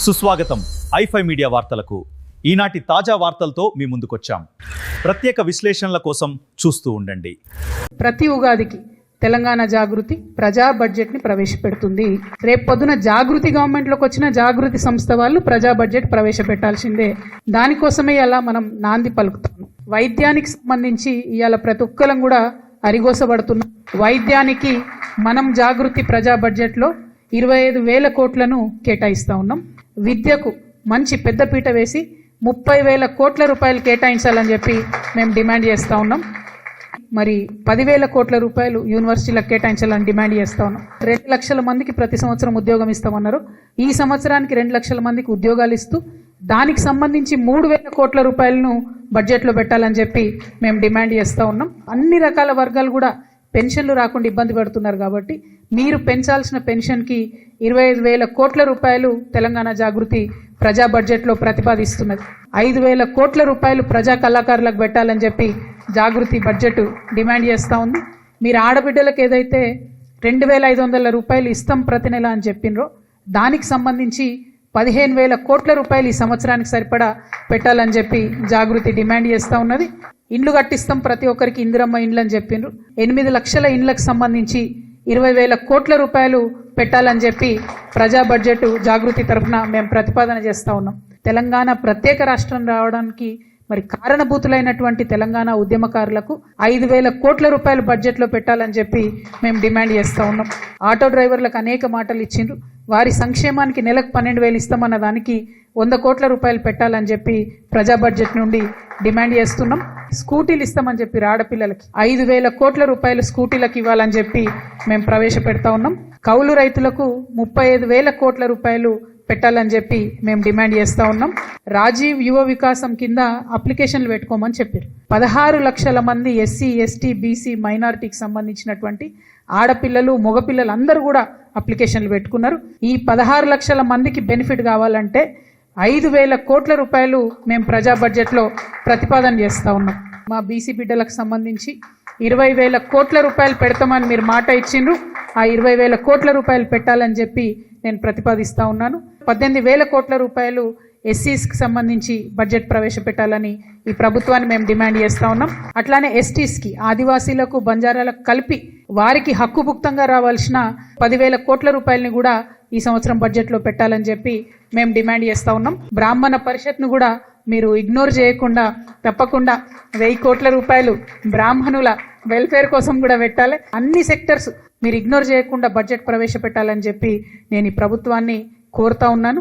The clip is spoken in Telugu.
సుస్వాగతం i5 మీడియా వార్తలకు. ఈనాటి తాజా వార్తలతో మీ ముందుకొచ్చాం. ప్రత్యేక విశ్లేషణల కోసం చూస్తూ ఉండండి. ప్రతి ఉగాదికి తెలంగాణ జాగృతి ప్రజా బడ్జెట్ ని ప్రవేశపెడుతుంది. రేపు పొద్దున జాగృతి గవర్నమెంట్లోకి వచ్చిన జాగృతి సంస్థ వాళ్ళు ప్రజా బడ్జెట్ ప్రవేశపెట్టాల్సిందే. దానికోసమే ఇలా మనం నాంది పలుకుతాము. వైద్యానికి సంబంధించి ఇవాళ ప్రతి ఒక్కరం కూడా అరిగోసబడుతున్నాం. వైద్యానికి మనం జాగృతి ప్రజా బడ్జెట్లో 25,000 కోట్లను కేటాయిస్తా ఉన్నాం. విద్యకు మంచి పెద్దపీట వేసి 30,000 కోట్ల రూపాయలు కేటాయించాలని చెప్పి మేము డిమాండ్ చేస్తూ ఉన్నాం. మరి 10,000 కోట్ల రూపాయలు యూనివర్సిటీలకు కేటాయించాలని డిమాండ్ చేస్తూ ఉన్నాం. 2 లక్షల మందికి ప్రతి సంవత్సరం ఉద్యోగం ఇస్తామన్నారు. ఈ సంవత్సరానికి 2 లక్షల మందికి ఉద్యోగాలు ఇస్తూ దానికి సంబంధించి 3,000 కోట్ల రూపాయలను బడ్జెట్లో పెట్టాలని చెప్పి మేము డిమాండ్ చేస్తూ ఉన్నాం. అన్ని రకాల వర్గాలు కూడా పెన్షన్లు రాకుండా ఇబ్బంది పడుతున్నారు కాబట్టి మీరు పెంచాల్సిన పెన్షన్కి 25,000 కోట్ల రూపాయలు తెలంగాణ జాగృతి ప్రజా బడ్జెట్లో ప్రతిపాదిస్తున్నది. 5,000 కోట్ల రూపాయలు ప్రజా కళాకారులకు పెట్టాలని చెప్పి జాగృతి బడ్జెట్ డిమాండ్ చేస్తూ ఉంది. మీరు ఆడబిడ్డలకు ఏదైతే 2,500 రూపాయలు ఇస్తాం ప్రతి నెల అని చెప్పినరో దానికి సంబంధించి 15,000 కోట్ల రూపాయలు ఈ సంవత్సరానికి సరిపడా పెట్టాలని చెప్పి జాగృతి డిమాండ్ చేస్తూ ఉన్నది. ఇండ్లు కట్టిస్తాం ప్రతి ఒక్కరికి ఇందిరమ్మ ఇండ్లు అని చెప్పిండ్రు. 8 లక్షల ఇండ్లకు సంబంధించి 20,000 కోట్ల రూపాయలు పెట్టాలని చెప్పి ప్రజా బడ్జెట్ జాగృతి తరఫున మేము ప్రతిపాదన చేస్తూ ఉన్నాం. తెలంగాణ ప్రత్యేక రాష్ట్రం రావడానికి మరి కారణభూతులైనటువంటి తెలంగాణ ఉద్యమకారులకు 5,000 కోట్ల రూపాయలు బడ్జెట్లో పెట్టాలని చెప్పి మేము డిమాండ్ చేస్తూ ఉన్నాం. ఆటో డ్రైవర్లకు అనేక మాటలు ఇచ్చిండ్రు. వారి సంక్షేమానికి నెలకు 12,000 ఇస్తామన్న దానికి 100 కోట్ల రూపాయలు పెట్టాలని చెప్పి ప్రజా బడ్జెట్ నుండి డిమాండ్ చేస్తున్నాం. స్కూటీలు ఇస్తామని చెప్పి ఆడపిల్లలకి 5,000 కోట్ల రూపాయలు స్కూటీలకు ఇవ్వాలని చెప్పి మేము ప్రవేశపెడతా ఉన్నాం. కౌలు రైతులకు 35,000 కోట్ల రూపాయలు పెట్టాలని చెప్పి మేము డిమాండ్ చేస్తూ ఉన్నాం. రాజీవ్ యువ వికాసం కింద అప్లికేషన్లు పెట్టుకోమని చెప్పారు. 16 లక్షల మంది ఎస్సీ, ఎస్టీ, బీసీ, మైనారిటీకి సంబంధించినటువంటి ఆడపిల్లలు, మగపిల్లలు అందరూ కూడా అప్లికేషన్లు పెట్టుకున్నారు. ఈ 16 లక్షల మందికి బెనిఫిట్ కావాలంటే 5,000 కోట్ల రూపాయలు మేము ప్రజా బడ్జెట్లో ప్రతిపాదన చేస్తూ ఉన్నాం. మా బీసీ బిడ్డలకు సంబంధించి 20,000 కోట్ల రూపాయలు పెడతామని మీరు మాట ఇచ్చిండ్రు. ఆ 20,000 కోట్ల రూపాయలు పెట్టాలని చెప్పి నేను ప్రతిపాదిస్తూ ఉన్నాను. 18,000 కోట్ల రూపాయలు ఎస్సీస్కి సంబంధించి బడ్జెట్ ప్రవేశపెట్టాలని ఈ ప్రభుత్వాన్ని మేము డిమాండ్ చేస్తూ ఉన్నాం. అట్లానే ఎస్టీస్కి, ఆదివాసీలకు, బంజారాలకు కలిపి వారికి హక్కుభుక్తంగా రావాల్సిన 10,000 కోట్ల రూపాయలని కూడా ఈ సంవత్సరం బడ్జెట్లో పెట్టాలని చెప్పి మేము డిమాండ్ చేస్తూ ఉన్నాం. బ్రాహ్మణ పరిషత్ను కూడా మీరు ఇగ్నోర్ చేయకుండా తప్పకుండా 1,000 కోట్ల రూపాయలు బ్రాహ్మణుల వెల్ఫేర్ కోసం కూడా పెట్టాలి. అన్ని సెక్టర్స్ మీరు ఇగ్నోర్ చేయకుండా బడ్జెట్ ప్రవేశపెట్టాలని చెప్పి నేను ఈ ప్రభుత్వాన్ని కోరుతా ఉన్నాను.